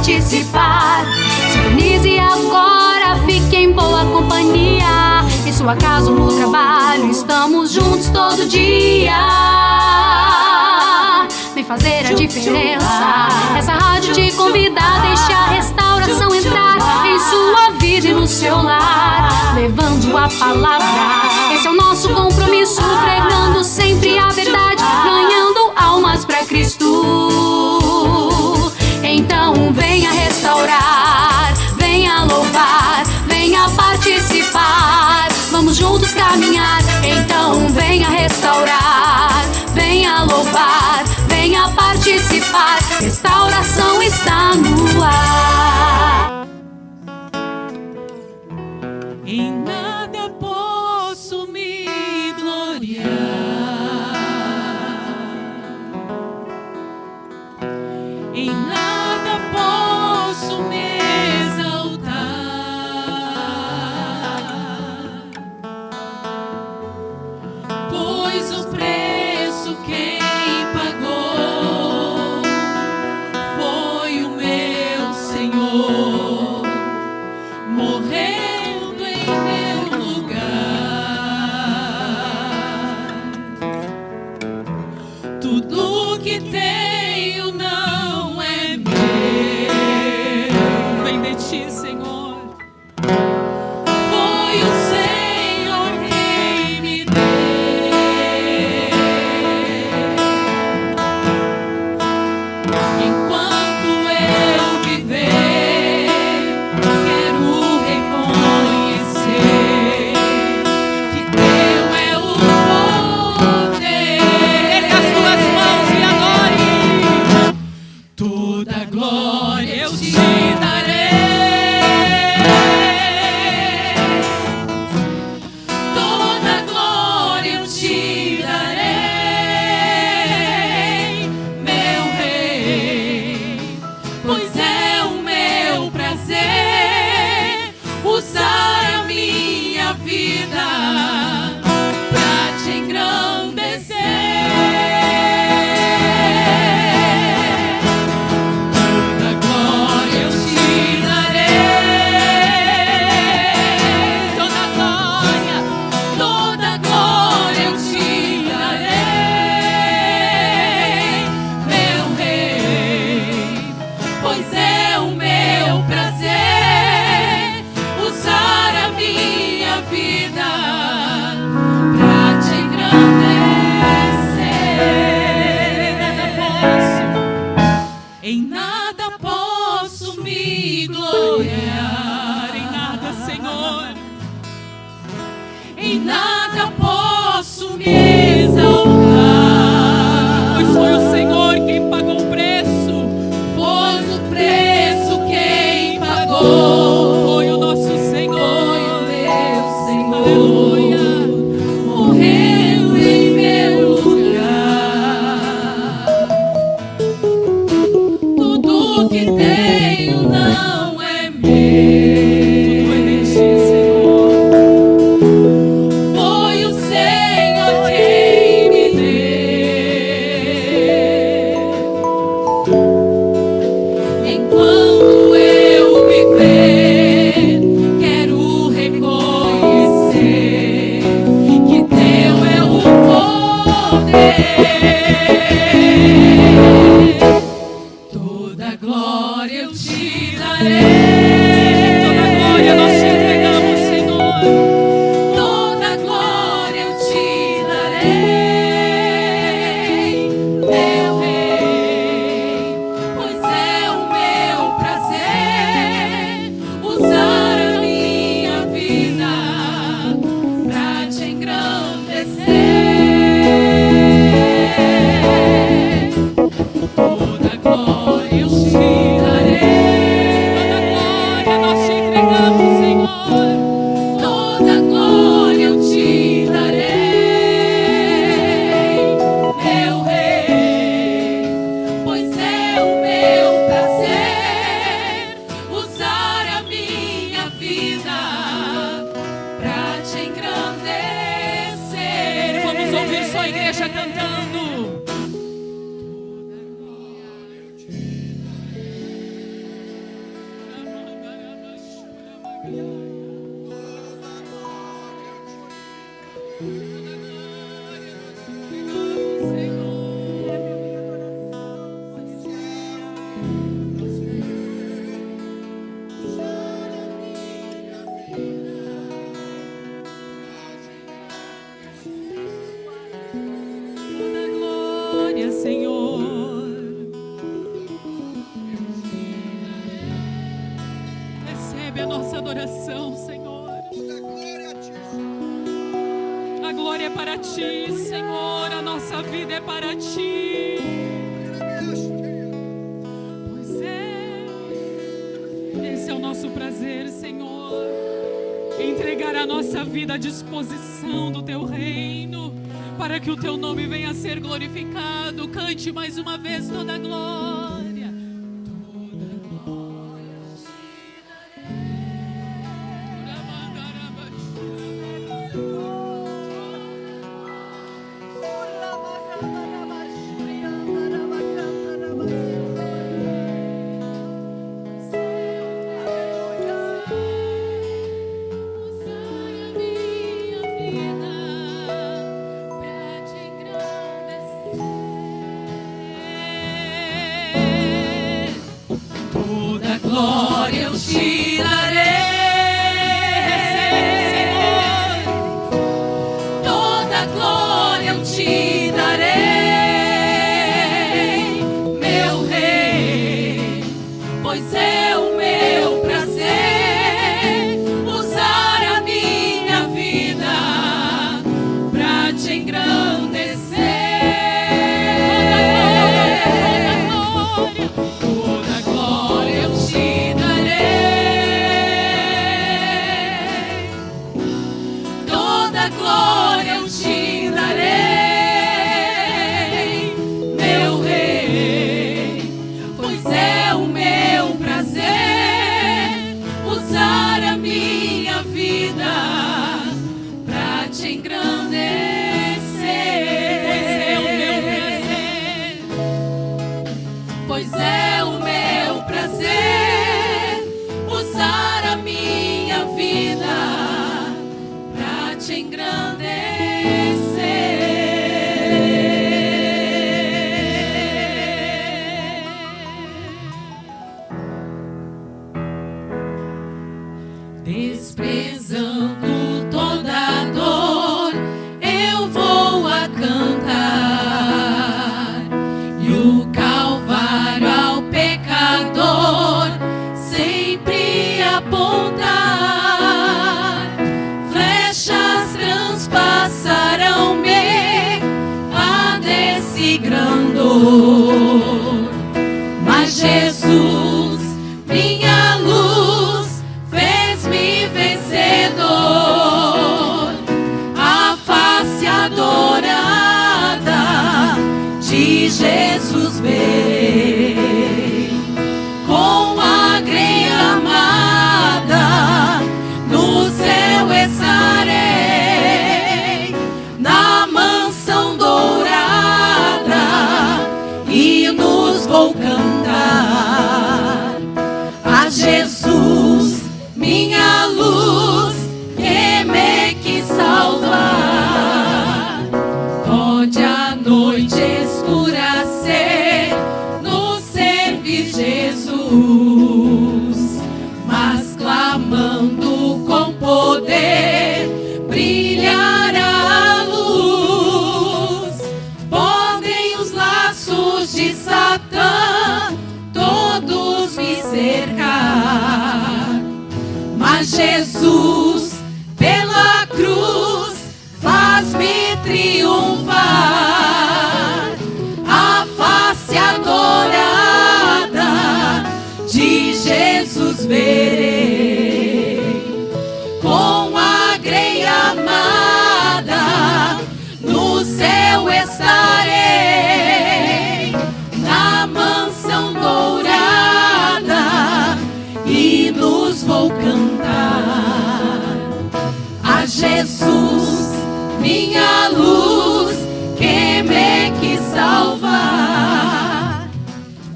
participar. Sintonize agora, fique em boa companhia. Em sua casa ou no trabalho, estamos juntos todo dia. Vem fazer a diferença. Essa rádio te convida a deixar a restauração entrar em sua vida e no seu lar, levando a palavra. Esse é o nosso compromisso, pregando sempre a verdade, ganhando almas pra Cristo. Então venha restaurar, venha louvar, venha participar. Vamos juntos caminhar. Então venha restaurar, venha louvar, venha participar. Restauração está no ar. Em nada posso me gloriar, em nada posso me exaltar, pois o preço quem pagou foi o meu Senhor, morrendo em meu lugar. Tudo que tenho não é meu, vem de ti, Senhor. Foi o Senhor quem me deu. Enquanto eu viver, quero reconhecer que teu é o poder. Erga as tuas mãos e adore. Toda glória eu te darei, toda glória eu te darei, meu Rei, pois é o meu prazer usar a minha vida pra te engrandecer. Toda glória eu te darei, toda glória eu te darei, meu Rei, pois é o meu prazer usar a minha vida pra te engrandecer. Em nada posso me gloriar, em nada, Senhor, em nada posso me exaltar, pois foi o Senhor quem pagou o preço, pois o preço quem pagou foi o nosso Senhor, foi o meu Senhor, aleluia, morreu em meu lugar. Tudo que tenho não é meu, tudo é de ti, Senhor. Foi o Senhor quem me deu. Enquanto eu viver, quero reconhecer que teu é o poder. Toda glória eu te darei, toda glória nós te entregamos, Senhor. Toda glória eu te darei, meu Rei, pois é o meu prazer usar a minha vida pra te engrandecer. Toda glória eu te darei, toda glória nós te entregamos, Senhor. Toda glória eu te darei, meu Rei, pois é o meu prazer usar a minha vida pra te engrandecer. Vamos ouvir só a igreja cantando. Senhor, recebe a nossa adoração, Senhor. A glória é para ti, Senhor. A nossa vida é para ti. Pois é, esse é o nosso prazer, Senhor. Entregar a nossa vida à disposição do teu reino, para que o teu nome venha a ser glorificado. Cante mais uma vez toda a glória. Toda a glória te glória eu te darei, Senhor. Toda glória eu te darei, meu Rei, pois é o meu prazer usar a minha vida pra te engrandecer. Toda glória eu te darei, toda glória eu te darei, meu Rei, pois é o meu prazer usar a minha vida pra te engrandecer. Pois é o meu prazer usar a minha vida pra te engrandecer. Desprezando toda dor, eu vou a cantar, e o Calvário ao pecador sempre apontar. Flechas transpassarão-me, padeci grande dor, mas Jesus, minha luz, fez-me vencedor. A face adorada de Jesus verei, com a greia amada no céu estarei, na mansão dourada hinos vou cantar. A Jesus, minha luz, que me quis salvar. Pode a noite escurecer no servir Jesus, mas clamando com poder brilhará a luz. Podem os laços de Satã todos me cercar, mas Jesus pela cruz faz-me triunfar. A face adorada de Jesus verei, com a greia amada no céu estarei, na mansão dourada hinos vou cantar. A Jesus, minha luz, que me quis salvar.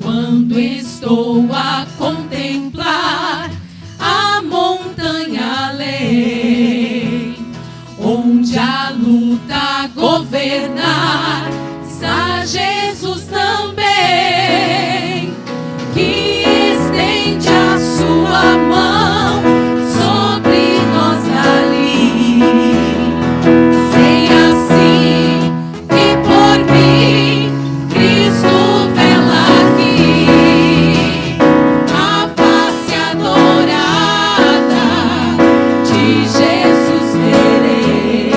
Quando estou a contemplar a montanha além, onde a luz tudo a governar, está Jesus também, que estende a sua mão sobre nós ali. Sei assim que por mim Cristo vela aqui, a face adorada de Jesus verei,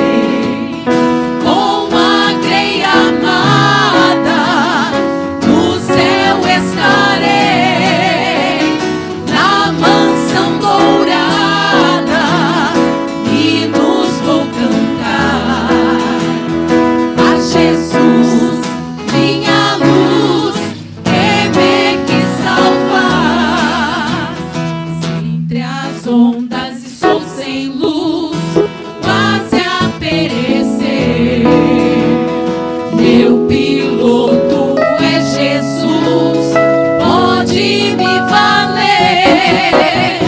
com a grei amada no céu estarei, na mansão dourada e nos vou cantar a Jesus, minha luz, que me quis salvar. Entre as ondas estou sem luz, quase a perecer. Meu piloto é Jesus, pode me valer.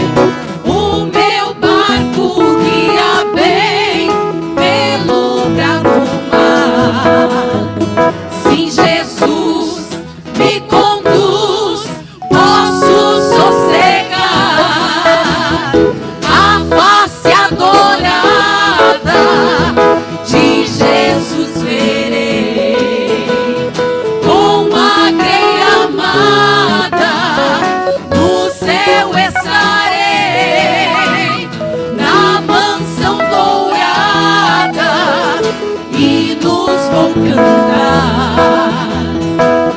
O meu barco guia bem pelo bravo mar. Sim, Jesus me conduz, posso sossegar. A face adorada de Jesus verei, com a grei amada no céu estarei, na mansão dourada e nos vou cantar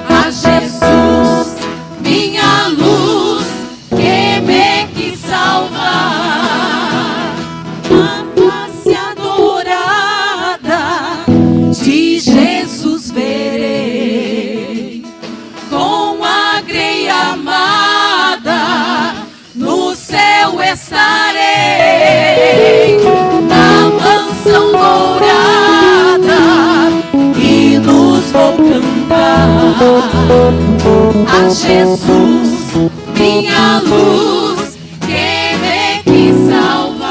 a Jesus, minha luz, que me quis salvar. A face adorada de Jesus verei, com a grei amada no céu estarei, na mansão dourada e nos vou cantar a Jesus, minha luz, que me quis salvar.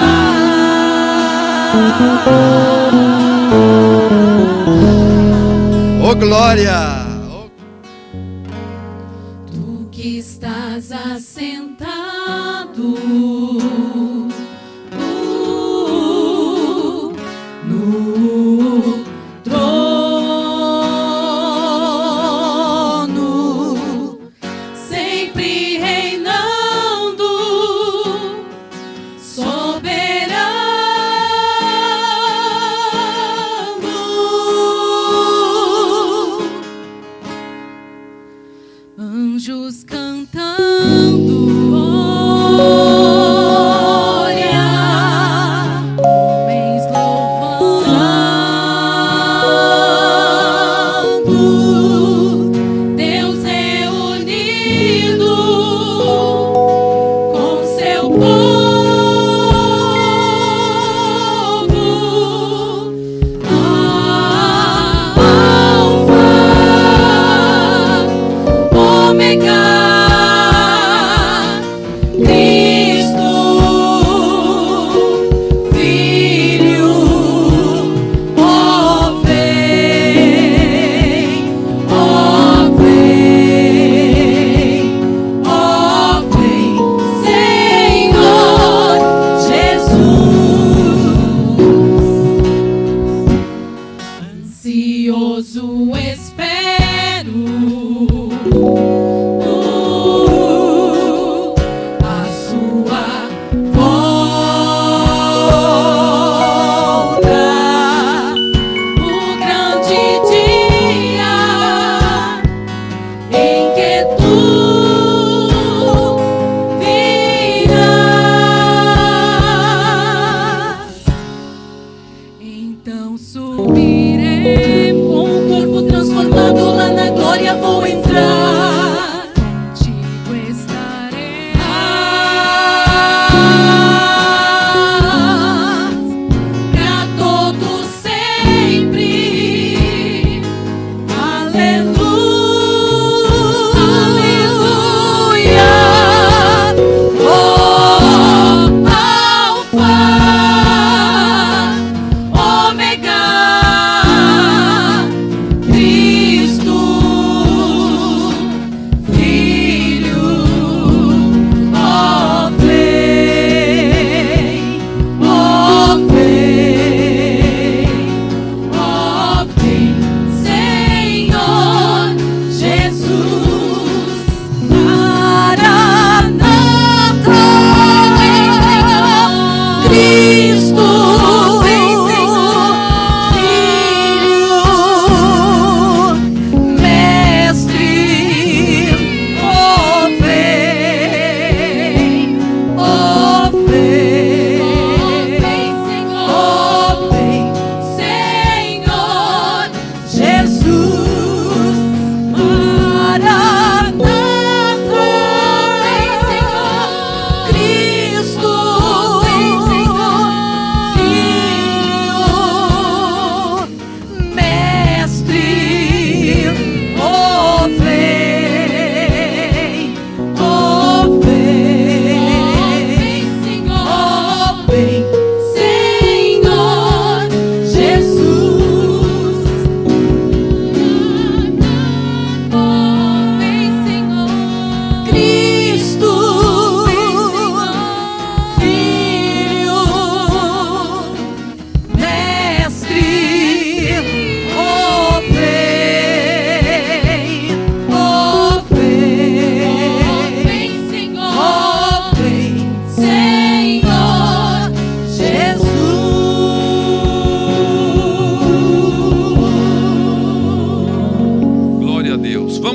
Ô glória! Tu que estás assentado no trono, sempre reinando, soberano. Anjos cantando glória, homens louvando, Deus reunido com seu povo. Alfa, Ômega, Cristo, Filho, ó vem, ó vem, ó vem, Senhor Jesus. Ansioso espero a sua volta, o grande dia em que tu virás. Então subirei com o corpo transformado lá na glória,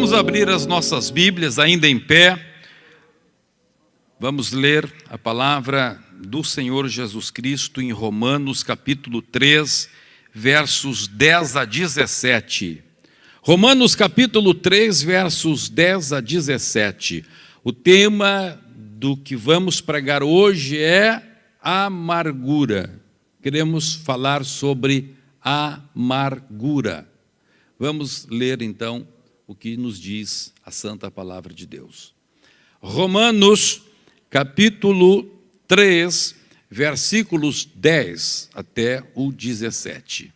Vamos abrir as nossas Bíblias, ainda em pé. Vamos ler a palavra do Senhor Jesus Cristo em Romanos capítulo 3, versos 10 a 17. Romanos capítulo 3, versos 10 a 17. O tema do que vamos pregar hoje é amargura. Queremos falar sobre amargura. Vamos ler então o que nos diz a santa palavra de Deus. Romanos capítulo 3, versículos 10 até o 17.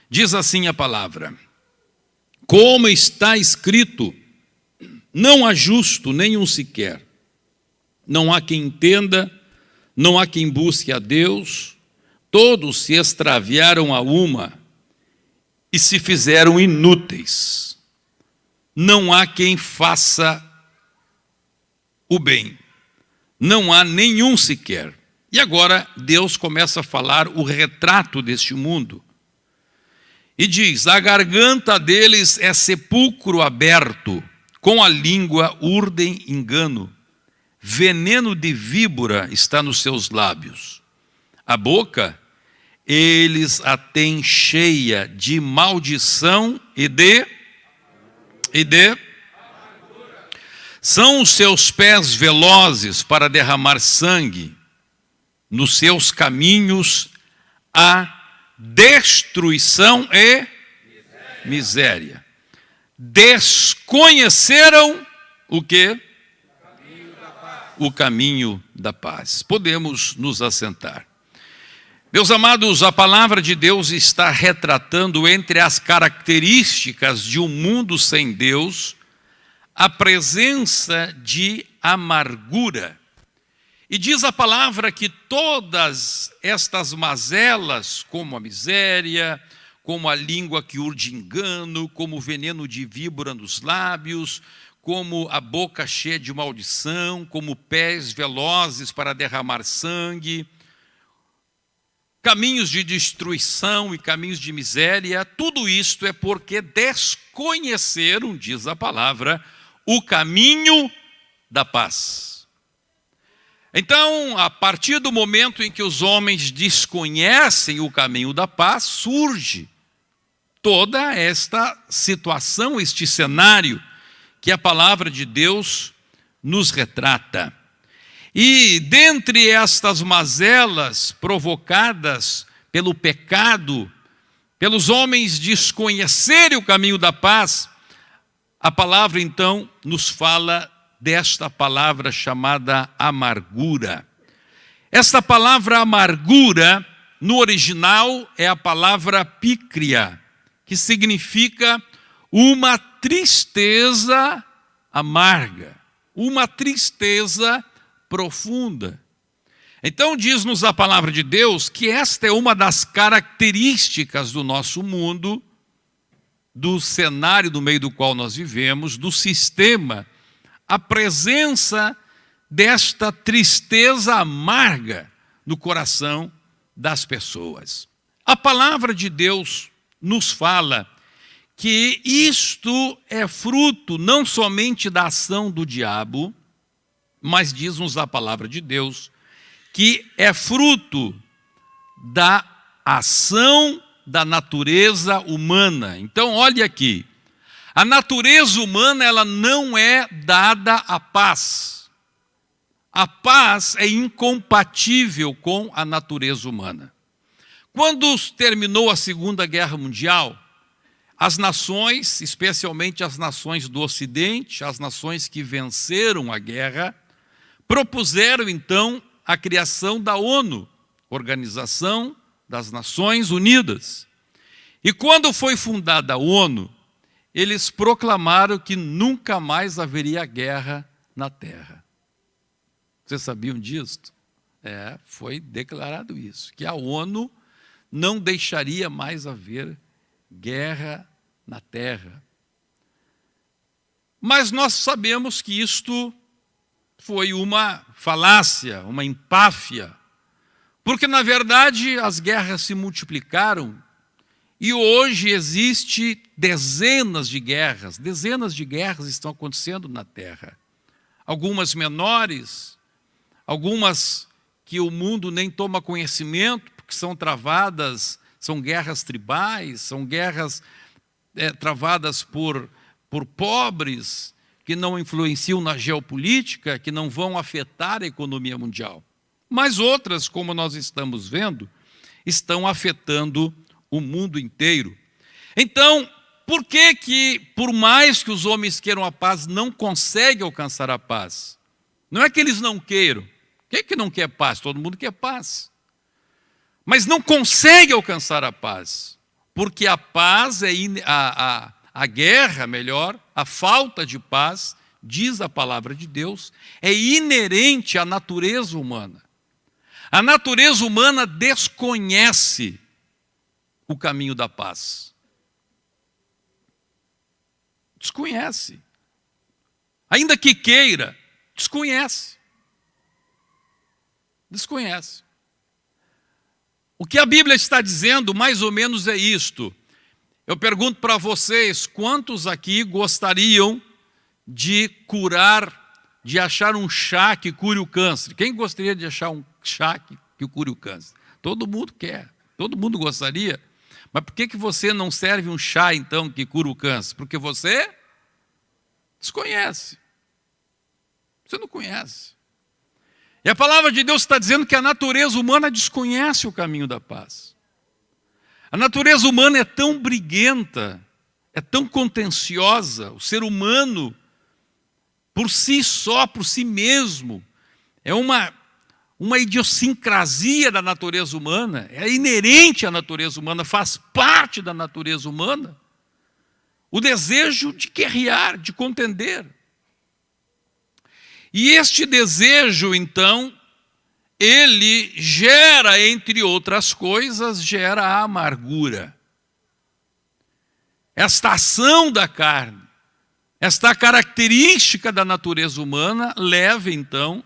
Diz assim a palavra: como está escrito, não há justo nenhum sequer, não há quem entenda, não há quem busque a Deus, todos se extraviaram a uma e se fizeram inúteis. Não há quem faça o bem, não há nenhum sequer. E agora Deus começa a falar o retrato deste mundo. E diz: a garganta deles é sepulcro aberto, com a língua urdem engano, veneno de víbora está nos seus lábios. A boca, eles a têm cheia de maldição e de são os seus pés velozes para derramar sangue, nos seus caminhos há destruição e miséria. Desconheceram o quê? O caminho da paz. Podemos nos assentar. Meus amados, a palavra de Deus está retratando entre as características de um mundo sem Deus a presença de amargura. E diz a palavra que todas estas mazelas, como a miséria, como a língua que urde engano, como o veneno de víbora nos lábios, como a boca cheia de maldição, como pés velozes para derramar sangue, caminhos de destruição e caminhos de miséria, tudo isto é porque desconheceram, diz a palavra, o caminho da paz. Então, a partir do momento em que os homens desconhecem o caminho da paz, surge toda esta situação, este cenário que a palavra de Deus nos retrata. E dentre estas mazelas provocadas pelo pecado, pelos homens desconhecerem o caminho da paz, a palavra então nos fala desta palavra chamada amargura. Esta palavra amargura, no original, é a palavra pícria, que significa uma tristeza amarga, uma tristeza profunda. Então diz-nos a palavra de Deus que esta é uma das características do nosso mundo, do cenário no meio do qual nós vivemos, do sistema, a presença desta tristeza amarga no coração das pessoas. A palavra de Deus nos fala que isto é fruto não somente da ação do diabo, mas diz-nos a palavra de Deus que é fruto da ação da natureza humana. Então, olhe aqui, a natureza humana ela não é dada à paz. A paz é incompatível com a natureza humana. Quando terminou a Segunda Guerra Mundial, as nações, especialmente as nações do Ocidente, as nações que venceram a guerra, propuseram então a criação da ONU, Organização das Nações Unidas. E quando foi fundada a ONU, eles proclamaram que nunca mais haveria guerra na Terra. Vocês sabiam disso? Foi declarado isso, que a ONU não deixaria mais haver guerra na Terra. Mas nós sabemos que isto foi uma falácia, uma empáfia, porque na verdade as guerras se multiplicaram E hoje existe dezenas de guerras estão acontecendo na Terra. Algumas menores, algumas que o mundo nem toma conhecimento, porque são travadas, são guerras tribais, são guerras travadas por pobres, que não influenciam na geopolítica, que não vão afetar a economia mundial. Mas outras, como nós estamos vendo, estão afetando o mundo inteiro. Então, por que, por mais que os homens queiram a paz, não conseguem alcançar a paz? Não é que eles não queiram. Quem é que não quer paz? Todo mundo quer paz. Mas não consegue alcançar a paz. Porque a paz, a guerra, melhor, a falta de paz, diz a palavra de Deus, é inerente à natureza humana. A natureza humana desconhece o caminho da paz. Desconhece. Ainda que queira, desconhece. Desconhece. O que a Bíblia está dizendo, mais ou menos, é isto. Eu pergunto para vocês, quantos aqui gostariam de curar, de achar um chá que cure o câncer? Quem gostaria de achar um chá que cure o câncer? Todo mundo quer, todo mundo gostaria. Mas por que você não serve um chá, então, que cura o câncer? Porque você desconhece. Você não conhece. E a palavra de Deus está dizendo que a natureza humana desconhece o caminho da paz. A natureza humana é tão briguenta, é tão contenciosa, o ser humano, por si só, por si mesmo, é uma idiosincrasia da natureza humana, é inerente à natureza humana, faz parte da natureza humana, o desejo de guerrear, de contender. E este desejo, então, ele gera, entre outras coisas, gera a amargura. Esta ação da carne, esta característica da natureza humana leva, então,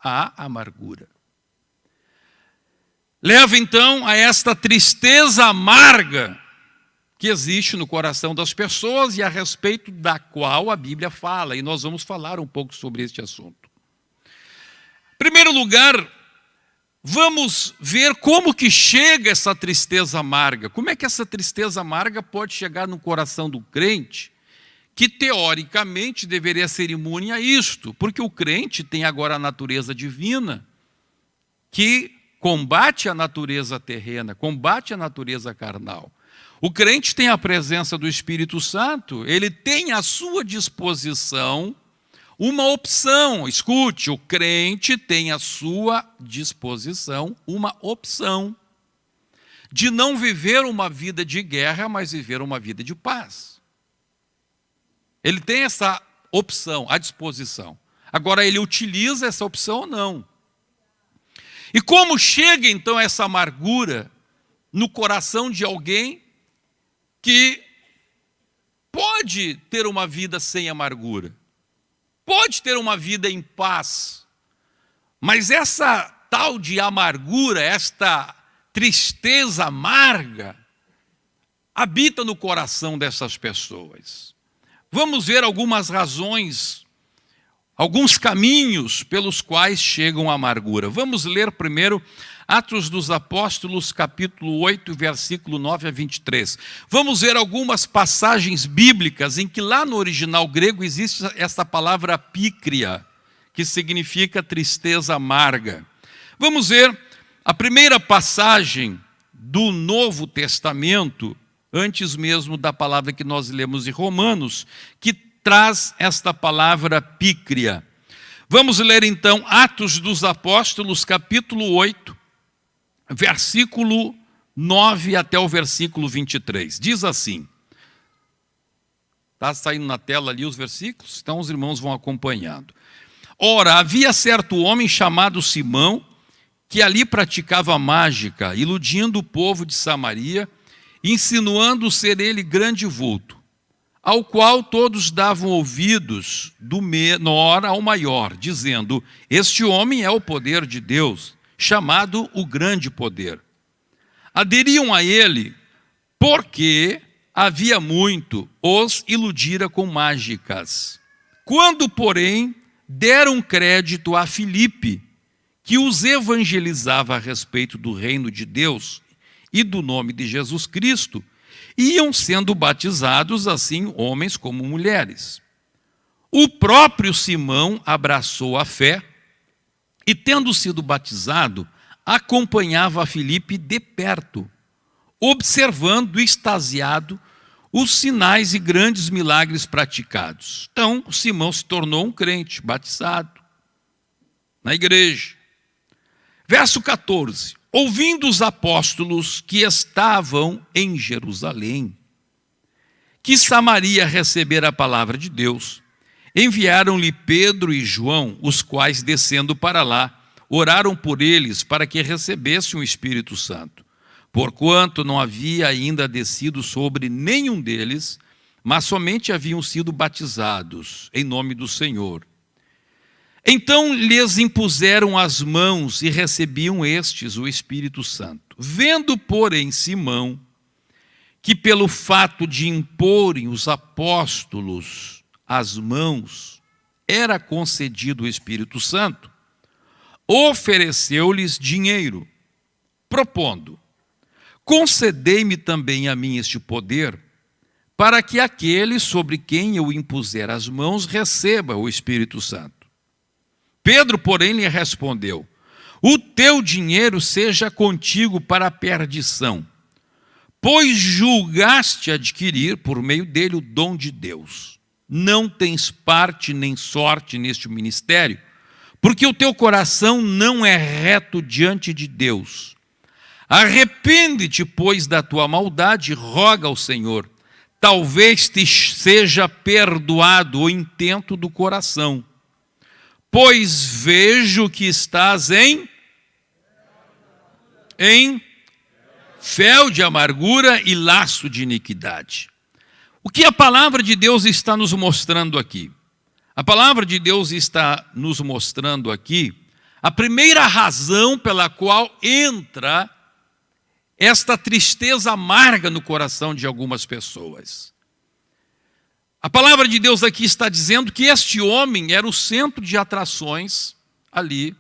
à amargura. Leva, então, a esta tristeza amarga que existe no coração das pessoas e a respeito da qual a Bíblia fala, e nós vamos falar um pouco sobre este assunto. Em primeiro lugar, vamos ver como que chega essa tristeza amarga. Como é que essa tristeza amarga pode chegar no coração do crente, que teoricamente deveria ser imune a isto, porque o crente tem agora a natureza divina, que combate a natureza terrena, combate a natureza carnal. O crente tem a presença do Espírito Santo, ele tem à sua disposição uma opção. Escute, o crente tem à sua disposição uma opção de não viver uma vida de guerra, mas viver uma vida de paz. Ele tem essa opção à disposição. Agora, ele utiliza essa opção ou não? E como chega, então, essa amargura no coração de alguém que pode ter uma vida sem amargura, pode ter uma vida em paz, mas essa tal de amargura, esta tristeza amarga, habita no coração dessas pessoas. Vamos ver algumas razões, alguns caminhos pelos quais chegam a amargura. Vamos ler primeiro Atos dos Apóstolos, capítulo 8, versículo 9 a 23. Vamos ver algumas passagens bíblicas em que lá no original grego existe essa palavra pícria, que significa tristeza amarga. Vamos ver a primeira passagem do Novo Testamento, antes mesmo da palavra que nós lemos em Romanos, que traz esta palavra pícria. Vamos ler então Atos dos Apóstolos, capítulo 8, versículo 9 até o versículo 23. Diz assim, está saindo na tela ali os versículos, então os irmãos vão acompanhando. Ora, havia certo homem chamado Simão, que ali praticava mágica, iludindo o povo de Samaria, insinuando ser ele grande vulto, ao qual todos davam ouvidos, do menor ao maior, dizendo, este homem é o poder de Deus, chamado o grande poder. Aderiam a ele porque havia muito os iludira com mágicas. Quando, porém, deram crédito a Filipe, que os evangelizava a respeito do reino de Deus e do nome de Jesus Cristo, iam sendo batizados, assim, homens como mulheres. O próprio Simão abraçou a fé e, tendo sido batizado, acompanhava a Filipe de perto, observando extasiado os sinais e grandes milagres praticados. Então, Simão se tornou um crente, batizado na igreja. Verso 14. Ouvindo os apóstolos que estavam em Jerusalém, que Samaria recebera a palavra de Deus, enviaram-lhe Pedro e João, os quais, descendo para lá, oraram por eles para que recebessem o Espírito Santo, porquanto não havia ainda descido sobre nenhum deles, mas somente haviam sido batizados em nome do Senhor. Então lhes impuseram as mãos e recebiam estes o Espírito Santo. Vendo, porém, Simão, que pelo fato de imporem os apóstolos as mãos, era concedido o Espírito Santo, ofereceu-lhes dinheiro, propondo: concedei-me também a mim este poder, para que aquele sobre quem eu impuser as mãos receba o Espírito Santo. Pedro, porém, lhe respondeu: o teu dinheiro seja contigo para a perdição, pois julgaste adquirir por meio dele o dom de Deus. Não tens parte nem sorte neste ministério, porque o teu coração não é reto diante de Deus. Arrepende-te, pois, da tua maldade, roga ao Senhor. Talvez te seja perdoado o intento do coração, pois vejo que estás em fel de amargura e laço de iniquidade. O que a palavra de Deus está nos mostrando aqui? A palavra de Deus está nos mostrando aqui a primeira razão pela qual entra esta tristeza amarga no coração de algumas pessoas. A palavra de Deus aqui está dizendo que este homem era o centro de atrações ali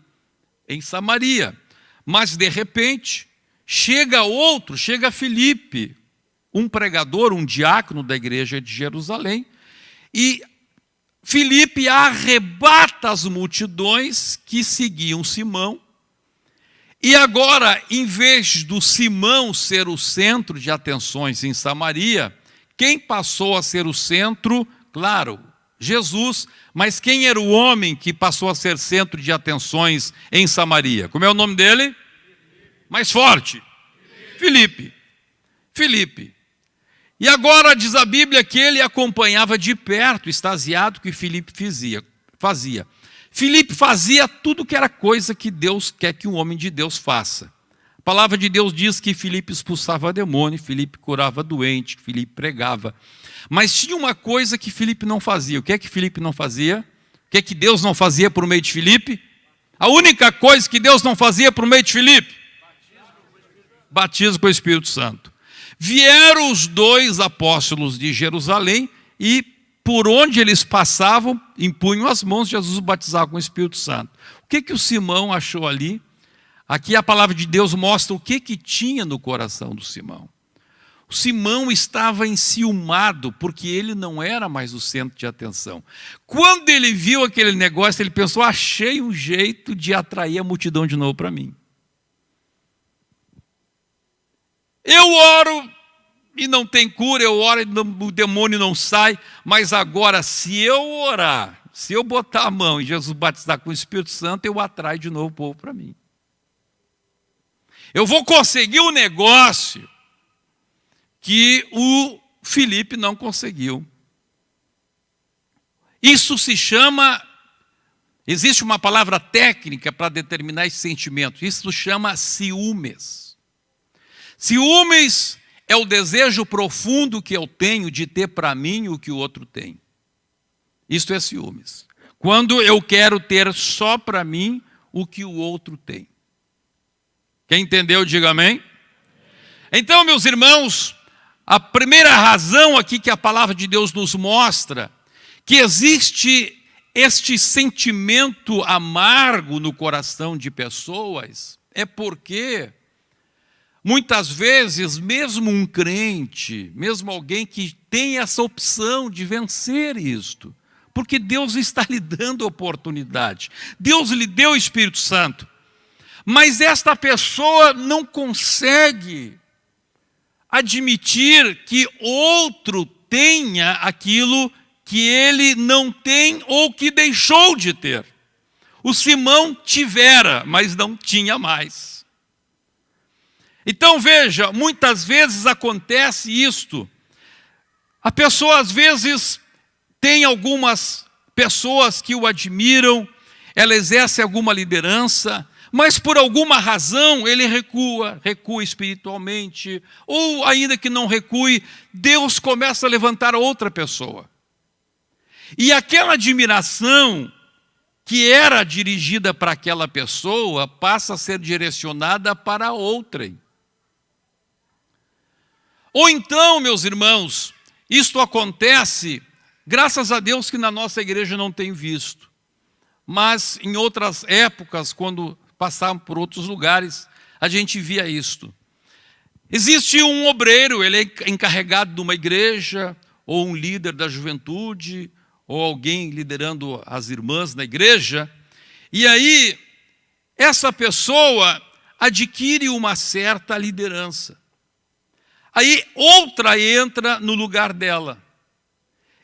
em Samaria. Mas, de repente, chega Filipe, um pregador, um diácono da igreja de Jerusalém, e Filipe arrebata as multidões que seguiam Simão. E agora, em vez do Simão ser o centro de atenções em Samaria, quem passou a ser o centro? Claro, Jesus. Mas quem era o homem que passou a ser centro de atenções em Samaria? Como é o nome dele? Mais forte. Filipe. E agora diz a Bíblia que ele acompanhava de perto, extasiado, o que Filipe fazia. Filipe fazia tudo que era coisa que Deus quer que um homem de Deus faça. A palavra de Deus diz que Filipe expulsava demônio, Filipe curava doente, Filipe pregava. Mas tinha uma coisa que Filipe não fazia. O que é que Filipe não fazia? O que é que Deus não fazia por meio de Filipe? A única coisa que Deus não fazia por meio de Filipe: batismo com o Espírito Santo. Vieram os dois apóstolos de Jerusalém e, por onde eles passavam, impunham as mãos, Jesus batizava com o Espírito Santo. O que o Simão achou ali? Aqui a palavra de Deus mostra o que tinha no coração do Simão. O Simão estava enciumado, porque ele não era mais o centro de atenção. Quando ele viu aquele negócio, ele pensou: achei um jeito de atrair a multidão de novo para mim. Eu oro e não tem cura, eu oro e o demônio não sai, mas agora, se eu orar, se eu botar a mão e Jesus batizar com o Espírito Santo, eu atraio de novo o povo para mim. Eu vou conseguir um negócio que o Filipe não conseguiu. Isso se chama, existe uma palavra técnica para determinar esse sentimento, isso se chama ciúmes. Ciúmes é o desejo profundo que eu tenho de ter para mim o que o outro tem. Isto é ciúmes. Quando eu quero ter só para mim o que o outro tem. Quem entendeu, diga amém. Então, meus irmãos, a primeira razão aqui que a palavra de Deus nos mostra, que existe este sentimento amargo no coração de pessoas, é porque muitas vezes, mesmo um crente, mesmo alguém que tem essa opção de vencer isto, porque Deus está lhe dando oportunidade, Deus lhe deu o Espírito Santo, mas esta pessoa não consegue admitir que outro tenha aquilo que ele não tem ou que deixou de ter. O Simão tivera, mas não tinha mais. Então veja, muitas vezes acontece isto. A pessoa às vezes tem algumas pessoas que o admiram, ela exerce alguma liderança, mas por alguma razão ele recua espiritualmente, ou ainda que não recue, Deus começa a levantar outra pessoa. E aquela admiração que era dirigida para aquela pessoa passa a ser direcionada para outrem. Ou então, meus irmãos, isto acontece, graças a Deus que na nossa igreja não tem visto, mas em outras épocas, quando passavam por outros lugares, a gente via isto. Existe um obreiro, ele é encarregado de uma igreja, ou um líder da juventude, ou alguém liderando as irmãs na igreja, e aí essa pessoa adquire uma certa liderança. Aí outra entra no lugar dela.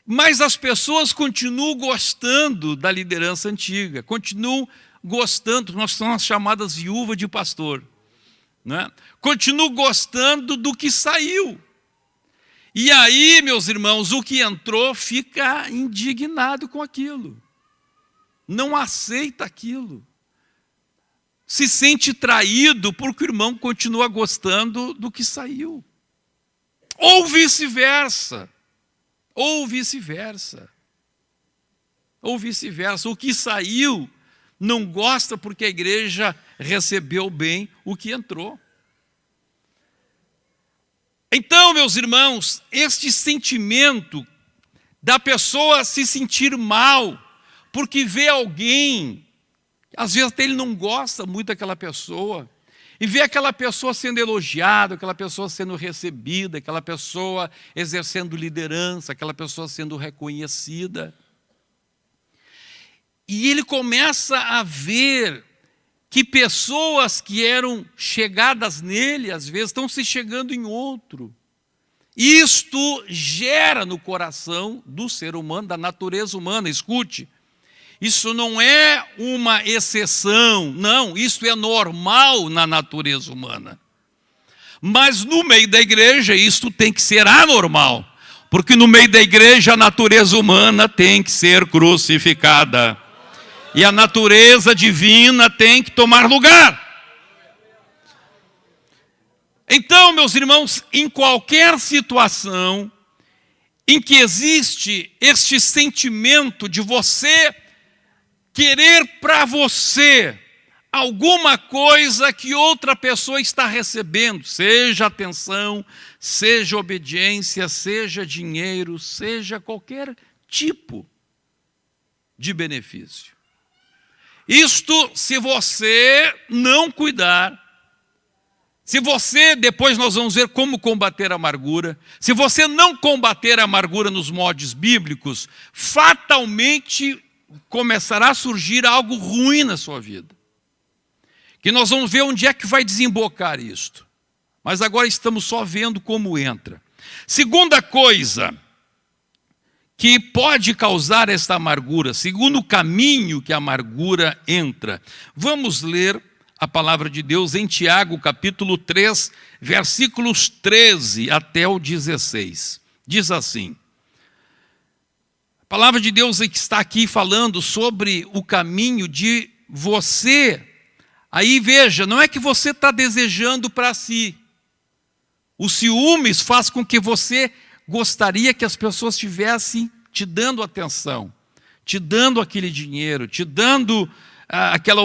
Mas as pessoas continuam gostando da liderança antiga, continuam gostando, nós somos as chamadas viúvas de pastor, né? Continuam gostando do que saiu. E aí, meus irmãos, o que entrou fica indignado com aquilo, não aceita aquilo, se sente traído porque o irmão continua gostando do que saiu, ou vice-versa, ou vice-versa, ou vice-versa, o que saiu não gosta porque a igreja recebeu bem o que entrou. Então, meus irmãos, este sentimento da pessoa se sentir mal, porque vê alguém, às vezes até ele não gosta muito daquela pessoa, e vê aquela pessoa sendo elogiada, aquela pessoa sendo recebida, aquela pessoa exercendo liderança, aquela pessoa sendo reconhecida. E ele começa a ver que pessoas que eram chegadas nele, às vezes, estão se chegando em outro. Isto gera no coração do ser humano, da natureza humana, escute, isso não é uma exceção, não, isso é normal na natureza humana. Mas no meio da igreja, isto tem que ser anormal, porque no meio da igreja a natureza humana tem que ser crucificada. E a natureza divina tem que tomar lugar. Então, meus irmãos, em qualquer situação em que existe este sentimento de você querer para você alguma coisa que outra pessoa está recebendo, seja atenção, seja obediência, seja dinheiro, seja qualquer tipo de benefício. Isto, se você não cuidar, se você, depois nós vamos ver como combater a amargura, se você não combater a amargura nos moldes bíblicos, fatalmente começará a surgir algo ruim na sua vida. Que nós vamos ver onde é que vai desembocar isto. Mas agora estamos só vendo como entra. Segunda coisa que pode causar esta amargura, segundo caminho que a amargura entra. Vamos ler a palavra de Deus em Tiago, capítulo 3, versículos 13 até o 16. Diz assim, a palavra de Deus que está aqui falando sobre o caminho de você. Aí veja, não é que você está desejando para si. O ciúmes faz com que você gostaria que as pessoas estivessem te dando atenção, te dando aquele dinheiro, te dando aquela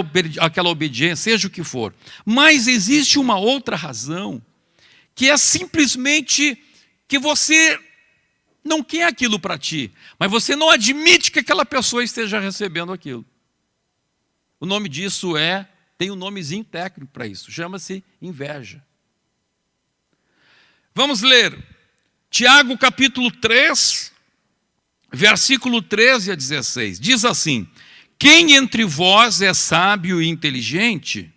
obediência, seja o que for. Mas existe uma outra razão, que é simplesmente que você não quer aquilo para ti, mas você não admite que aquela pessoa esteja recebendo aquilo. O nome disso tem um nomezinho técnico para isso, chama-se inveja. Vamos ler Tiago capítulo 3, versículo 13 a 16. Diz assim: quem entre vós é sábio e inteligente,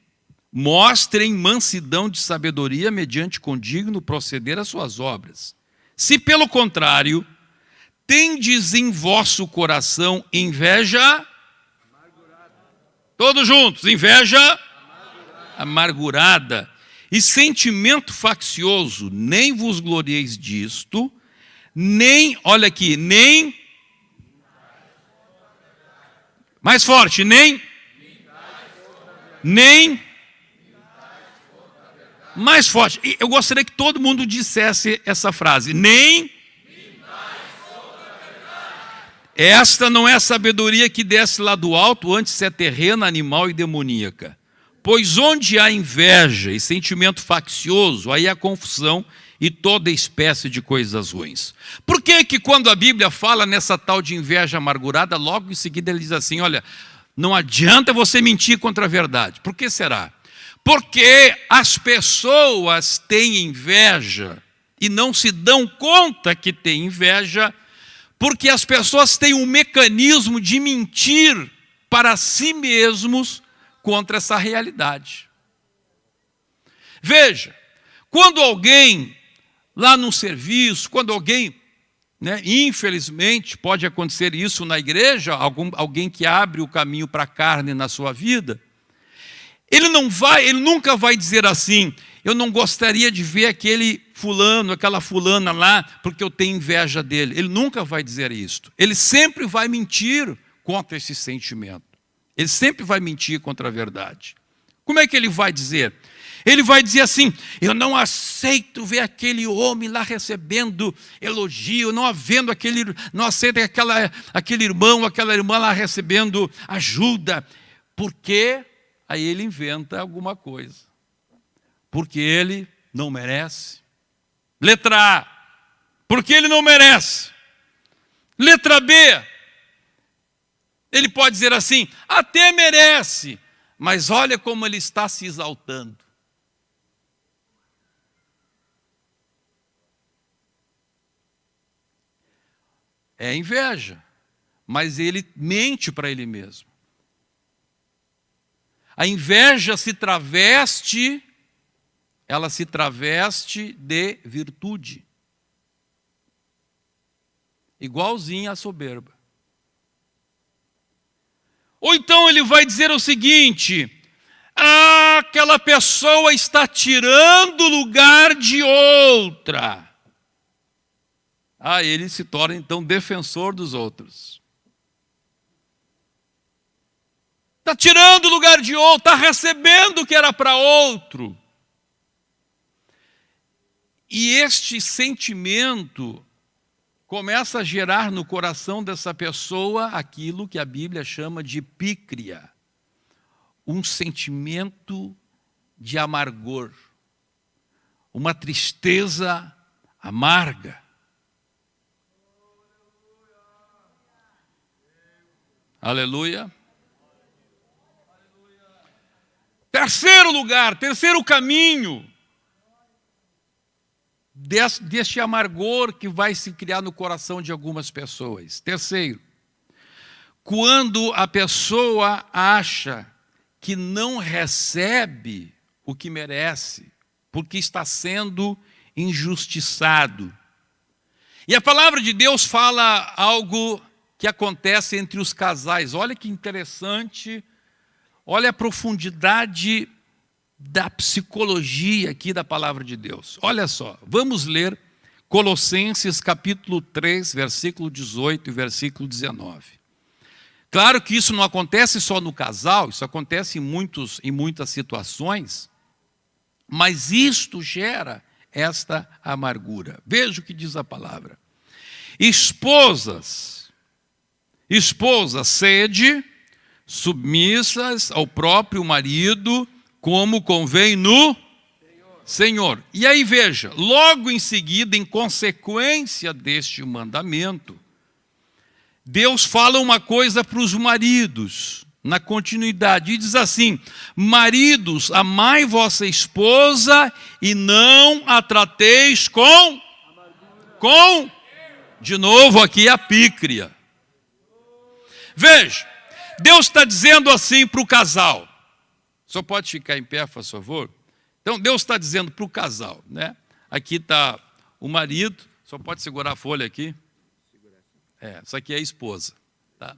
mostrem mansidão de sabedoria mediante condigno proceder às suas obras. Se, pelo contrário, tendes em vosso coração inveja, todos juntos, inveja amargurada e sentimento faccioso, nem vos glorieis disto, nem, olha aqui, nem, mais forte, nem, mais forte. Eu gostaria que todo mundo dissesse essa frase. Nem. Esta não é a sabedoria que desce lá do alto, antes é terrena, animal e demoníaca. Pois onde há inveja e sentimento faccioso, aí há confusão e toda espécie de coisas ruins. Por que que quando a Bíblia fala nessa tal de inveja amargurada, logo em seguida ele diz assim, olha, não adianta você mentir contra a verdade. Por que será? Porque as pessoas têm inveja e não se dão conta que têm inveja, porque as pessoas têm um mecanismo de mentir para si mesmos contra essa realidade. Veja, quando alguém, lá no serviço, quando alguém, infelizmente, pode acontecer isso na igreja, alguém que abre o caminho para a carne na sua vida, ele nunca vai dizer assim, eu não gostaria de ver aquele fulano, aquela fulana lá, porque eu tenho inveja dele. Ele nunca vai dizer isto. Ele sempre vai mentir contra esse sentimento. Ele sempre vai mentir contra a verdade. Como é que ele vai dizer? Ele vai dizer assim, eu não aceito ver aquele homem lá recebendo elogio, não aceito aquele irmão, aquela irmã lá recebendo ajuda, porque aí ele inventa alguma coisa. Porque ele não merece. Letra A, porque ele não merece. Letra B, ele pode dizer assim, até merece, mas olha como ele está se exaltando. É inveja, mas ele mente para ele mesmo. A inveja ela se traveste de virtude. Igualzinho à soberba. Ou então ele vai dizer o seguinte, aquela pessoa está tirando o lugar de outra. Ele se torna então defensor dos outros. Está tirando o lugar de outro, está recebendo o que era para outro. E este sentimento começa a gerar no coração dessa pessoa aquilo que a Bíblia chama de pícria. Um sentimento de amargor. Uma tristeza amarga. Aleluia. Terceiro caminho deste amargor que vai se criar no coração de algumas pessoas. Terceiro, quando a pessoa acha que não recebe o que merece, porque está sendo injustiçado. E a palavra de Deus fala algo que acontece entre os casais. Olha que interessante, olha a profundidade da psicologia aqui da palavra de Deus. Olha só, vamos ler Colossenses capítulo 3, versículo 18 e versículo 19. Claro que isso não acontece só no casal, isso acontece em muitas situações, mas isto gera esta amargura. Veja o que diz a palavra. Esposas, sede, submissas ao próprio marido, como convém no Senhor. E aí veja, logo em seguida, em consequência deste mandamento, Deus fala uma coisa para os maridos, na continuidade, e diz assim: maridos, amai vossa esposa e não a trateis de novo aqui a pícria. Veja, Deus está dizendo assim para o casal. Só pode ficar em pé, por favor? Então, Deus está dizendo para o casal, né? Aqui está o marido, só pode segurar a folha aqui. Isso aqui é a esposa. Tá?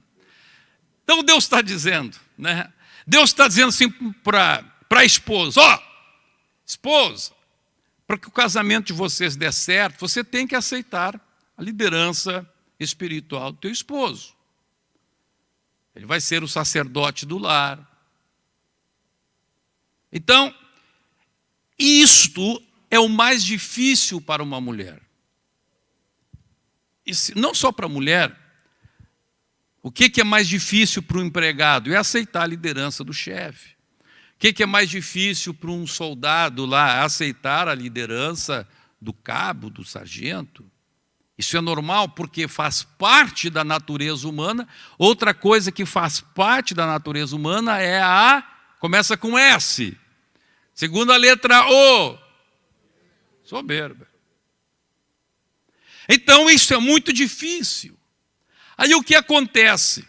Então, Deus está dizendo, né? Deus está dizendo assim para a esposa: esposa, para que o casamento de vocês dê certo, você tem que aceitar a liderança espiritual do teu esposo. Ele vai ser o sacerdote do lar. Então, isto é o mais difícil para uma mulher. E não só para a mulher. O que é mais difícil para o empregado? É aceitar a liderança do chefe. O que é mais difícil para um soldado lá? É aceitar a liderança do cabo, do sargento. Isso é normal porque faz parte da natureza humana. Outra coisa que faz parte da natureza humana é começa com S. Segunda letra O, soberba. Então isso é muito difícil. Aí o que acontece?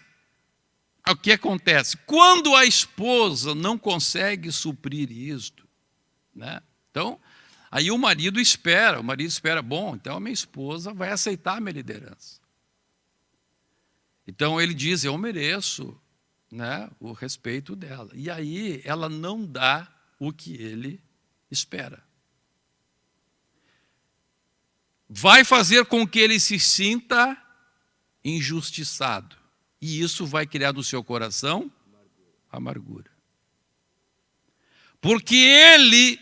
Quando a esposa não consegue suprir isto, né? Então, aí o marido espera, bom, então a minha esposa vai aceitar a minha liderança. Então ele diz: eu mereço, né, o respeito dela. E aí ela não dá o que ele espera. Vai fazer com que ele se sinta injustiçado. E isso vai criar no seu coração amargura. Porque ele,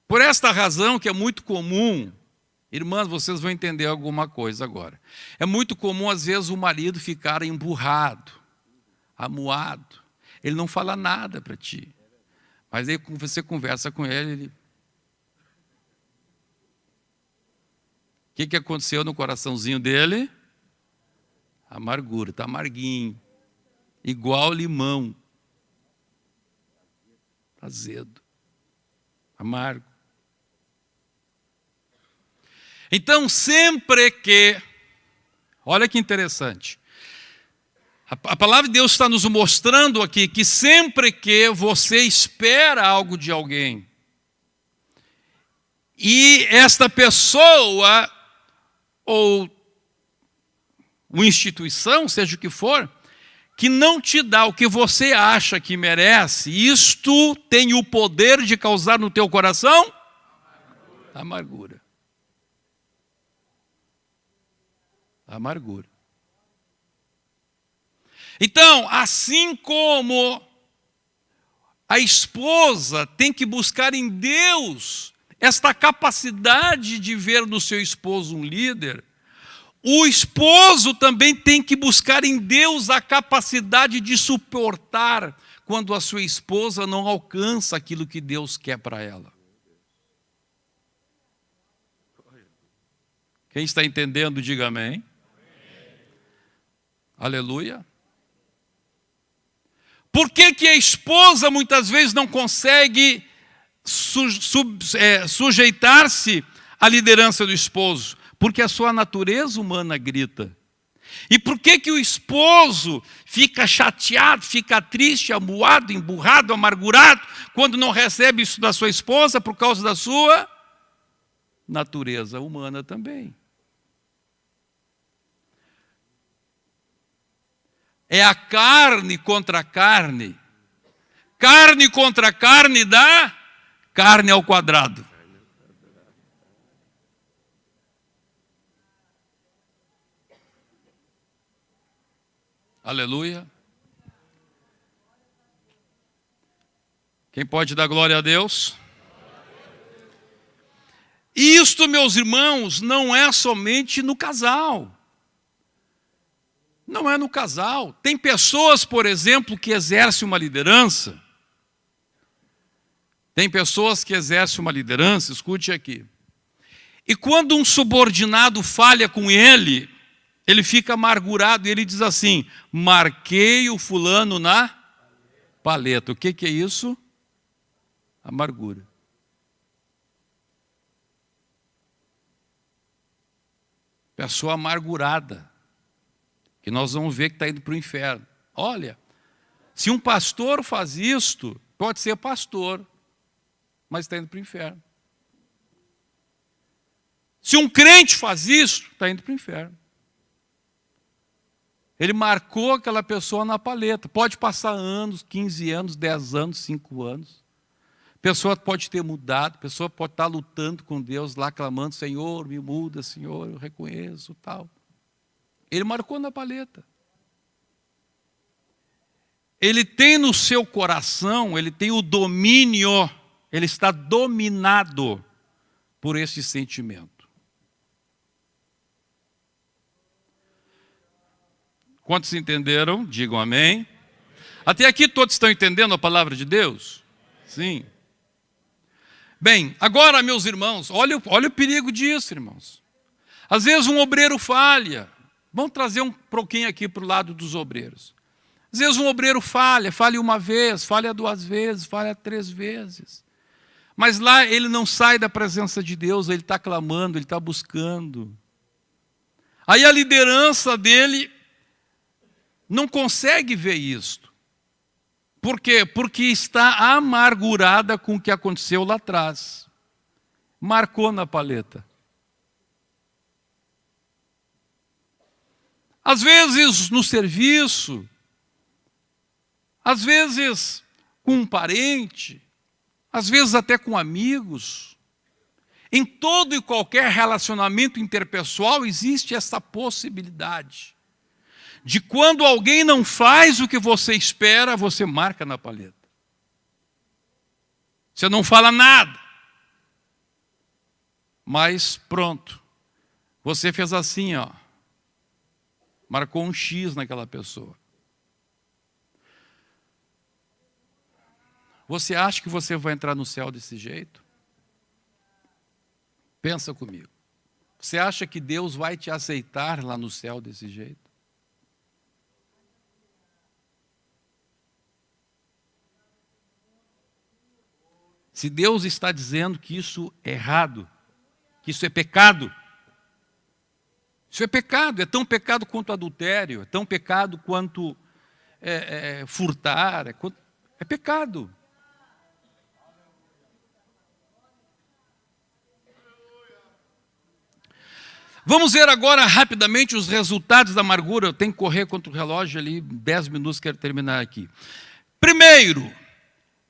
por esta razão que é muito comum, irmãs, vocês vão entender alguma coisa agora. É muito comum, às vezes, o marido ficar emburrado, amuado. Ele não fala nada para ti. Mas aí você conversa com ele, o que aconteceu no coraçãozinho dele? Amargura, está amarguinho. Igual limão. Azedo. Amargo. Então, sempre que... Olha que interessante. A palavra de Deus está nos mostrando aqui que sempre que você espera algo de alguém, e esta pessoa ou uma instituição, seja o que for, que não te dá o que você acha que merece, isto tem o poder de causar no teu coração amargura. Amargura. Então, assim como a esposa tem que buscar em Deus esta capacidade de ver no seu esposo um líder, o esposo também tem que buscar em Deus a capacidade de suportar quando a sua esposa não alcança aquilo que Deus quer para ela. Quem está entendendo, diga amém. Aleluia. Por que a esposa muitas vezes não consegue sujeitar-se à liderança do esposo? Porque a sua natureza humana grita. E por que o esposo fica chateado, fica triste, amuado, emburrado, amargurado, quando não recebe isso da sua esposa? Por causa da sua natureza humana também. É a carne contra a carne. Carne contra carne dá carne ao quadrado. Aleluia. Quem pode dar glória a Deus? Isto, meus irmãos, não é somente no casal. Não é no casal. Tem pessoas, por exemplo, que exercem uma liderança Tem pessoas que exercem uma liderança, escute aqui. E quando um subordinado falha com ele fica amargurado e ele diz assim: marquei o fulano na paleta. O que é isso? Amargura. Pessoa amargurada, que nós vamos ver que está indo para o inferno. Olha, se um pastor faz isto, pode ser pastor, mas está indo para o inferno. Se um crente faz isso, está indo para o inferno. Ele marcou aquela pessoa na paleta. Pode passar anos, 15 anos, 10 anos, 5 anos. A pessoa pode ter mudado, a pessoa pode estar lutando com Deus lá, clamando: Senhor, me muda, Senhor, eu reconheço, tal. Ele marcou na paleta. Ele tem no seu coração, ele tem o domínio, ele está dominado por esse sentimento. Quantos entenderam? Digam amém. Até aqui todos estão entendendo a palavra de Deus? Sim. Bem, agora, meus irmãos, olha o perigo disso, irmãos. Às vezes um obreiro falha. Vamos trazer um pouquinho aqui para o lado dos obreiros. Às vezes um obreiro falha uma vez, falha 2 vezes, falha 3 vezes. Mas lá ele não sai da presença de Deus, ele está clamando, ele está buscando. Aí a liderança dele não consegue ver isto. Por quê? Porque está amargurada com o que aconteceu lá atrás. Marcou na paleta. Às vezes no serviço, às vezes com um parente, às vezes até com amigos. Em todo e qualquer relacionamento interpessoal existe essa possibilidade de quando alguém não faz o que você espera, você marca na paleta. Você não fala nada. Mas pronto. Você fez assim, ó. Marcou um X naquela pessoa. Você acha que você vai entrar no céu desse jeito? Pensa comigo. Você acha que Deus vai te aceitar lá no céu desse jeito? Se Deus está dizendo que isso é errado, que isso é pecado, isso é pecado, é tão pecado quanto adultério, é tão pecado quanto furtar, é pecado. Vamos ver agora rapidamente os resultados da amargura. Eu tenho que correr contra o relógio ali, 10 minutos, quero terminar aqui. Primeiro,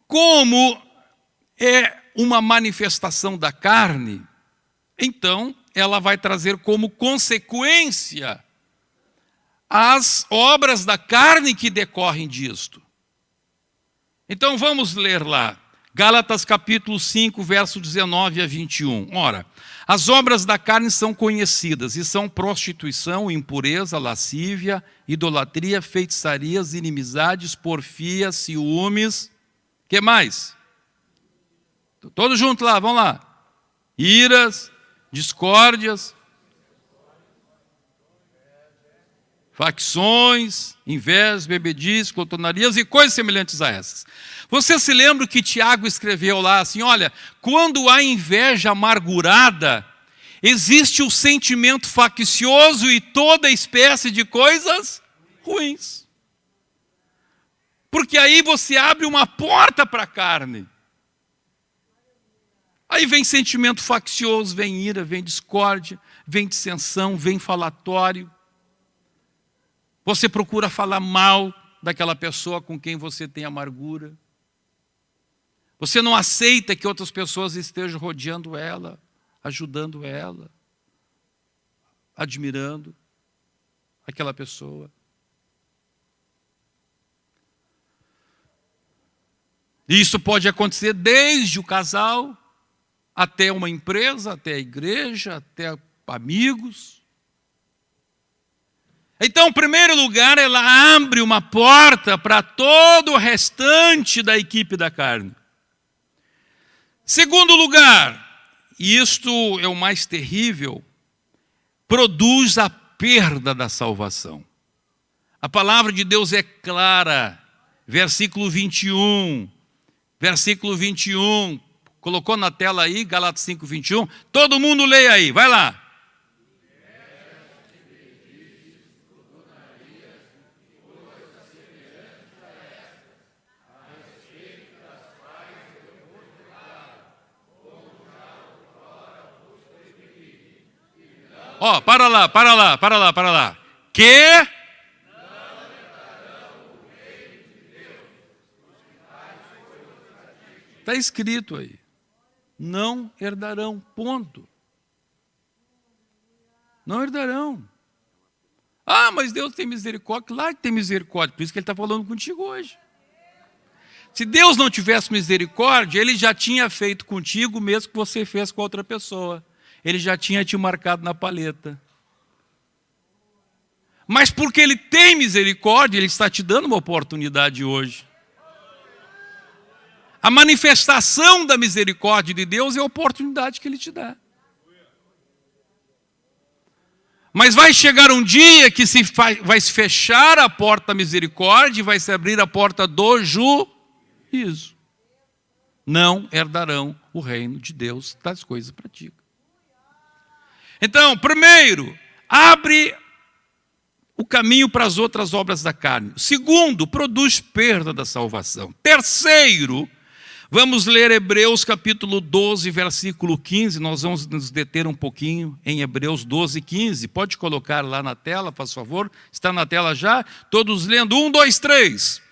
como é uma manifestação da carne, então ela vai trazer como consequência as obras da carne que decorrem disto. Então vamos ler lá, Gálatas capítulo 5, verso 19 a 21. Ora, as obras da carne são conhecidas e são prostituição, impureza, lascívia, idolatria, feitiçarias, inimizades, porfias, ciúmes. Que mais? Todos juntos lá, vamos lá. Iras, discórdias, facções, invejas, bebedices, glutonarias e coisas semelhantes a essas. Você se lembra que Tiago escreveu lá assim, olha, quando há inveja amargurada, existe o sentimento faccioso e toda espécie de coisas ruins. Porque aí você abre uma porta para a carne. Aí vem sentimento faccioso, vem ira, vem discórdia, vem dissensão, vem falatório. Você procura falar mal daquela pessoa com quem você tem amargura. Você não aceita que outras pessoas estejam rodeando ela, ajudando ela, admirando aquela pessoa. E isso pode acontecer desde o casal, até uma empresa, até a igreja, até amigos. Então, em primeiro lugar, ela abre uma porta para todo o restante da equipe da carne. Segundo lugar, e isto é o mais terrível, produz a perda da salvação. A palavra de Deus é clara. Versículo 21. Versículo 21. Colocou na tela aí, Gálatas 5, 21. Todo mundo leia aí, vai lá. Ó, para lá. Que? Está escrito aí. Não herdarão, ponto. Não herdarão. Ah, mas Deus tem misericórdia. Claro que tem misericórdia, por isso que Ele está falando contigo hoje. Se Deus não tivesse misericórdia, Ele já tinha feito contigo o mesmo que você fez com outra pessoa. Ele já tinha te marcado na paleta. Mas porque Ele tem misericórdia, Ele está te dando uma oportunidade hoje. A manifestação da misericórdia de Deus é a oportunidade que Ele te dá. Mas vai chegar um dia que vai se fechar a porta da misericórdia e vai se abrir a porta do juízo. Não herdarão o reino de Deus, das coisas praticam. Então, primeiro, abre o caminho para as outras obras da carne. Segundo, produz perda da salvação. Terceiro, vamos ler Hebreus capítulo 12, versículo 15. Nós vamos nos deter um pouquinho em Hebreus 12, 15. Pode colocar lá na tela, por favor. Está na tela já? Todos lendo. 1, 2, 3.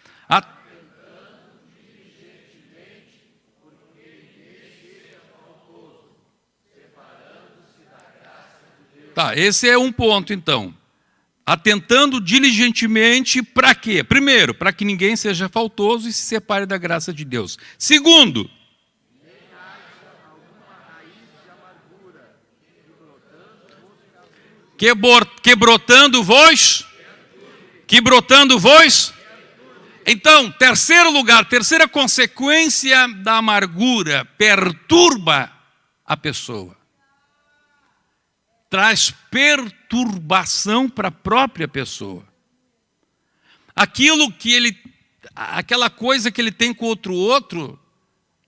Tá, esse é um ponto então. Atentando diligentemente para quê? Primeiro, para que ninguém seja faltoso e se separe da graça de Deus. Segundo, que brotando vós. Então, terceiro lugar, terceira consequência da amargura, perturba a pessoa. Traz perturbação para a própria pessoa. Aquela coisa que ele tem com o outro,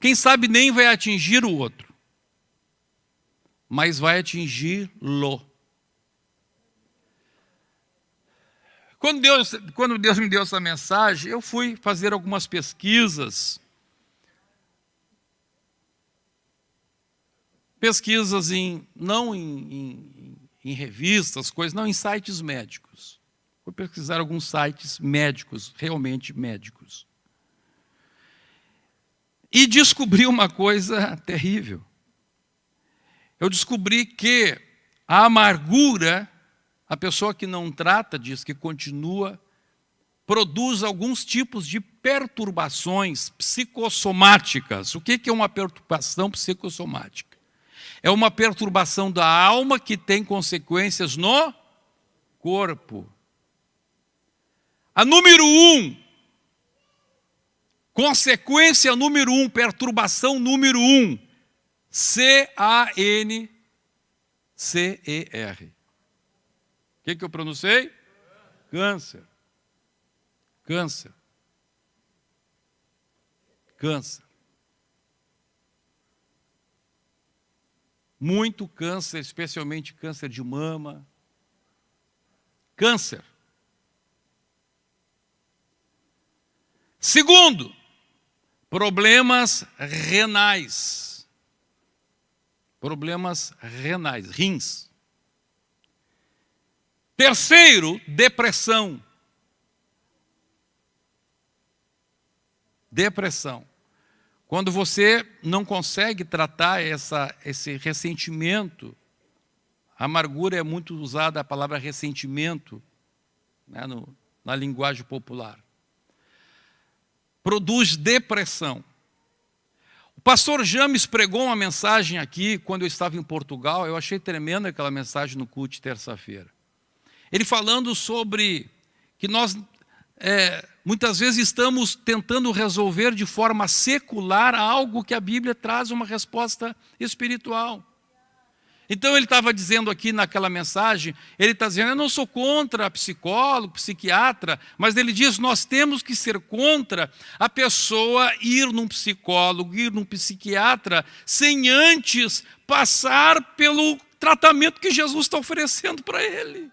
quem sabe nem vai atingir o outro, mas vai atingir-lo. Quando Deus me deu essa mensagem, eu fui fazer algumas pesquisas. Não em revistas, coisas, não, em sites médicos. Vou pesquisar alguns sites médicos, realmente médicos. E descobri uma coisa terrível. Eu descobri que a amargura, a pessoa que não trata disso, que continua, produz alguns tipos de perturbações psicossomáticas. O que é uma perturbação psicossomática? É uma perturbação da alma que tem consequências no corpo. A número 1, consequência número 1, perturbação número 1, CANCER. O que eu pronunciei? Câncer. Câncer. Câncer. Muito câncer, especialmente câncer de mama. Câncer. Segundo, problemas renais. Problemas renais, rins. Terceiro, depressão. Depressão. Quando você não consegue tratar esse ressentimento, a amargura é muito usada a palavra ressentimento, né, na linguagem popular. Produz depressão. O pastor James pregou uma mensagem aqui, quando eu estava em Portugal, eu achei tremenda aquela mensagem no culto de terça-feira. Ele falando sobre que nós muitas vezes estamos tentando resolver de forma secular algo que a Bíblia traz uma resposta espiritual. Então ele estava dizendo aqui naquela mensagem, ele está dizendo, eu não sou contra psicólogo, psiquiatra, mas ele diz, nós temos que ser contra a pessoa ir num psicólogo, ir num psiquiatra, sem antes passar pelo tratamento que Jesus está oferecendo para ele.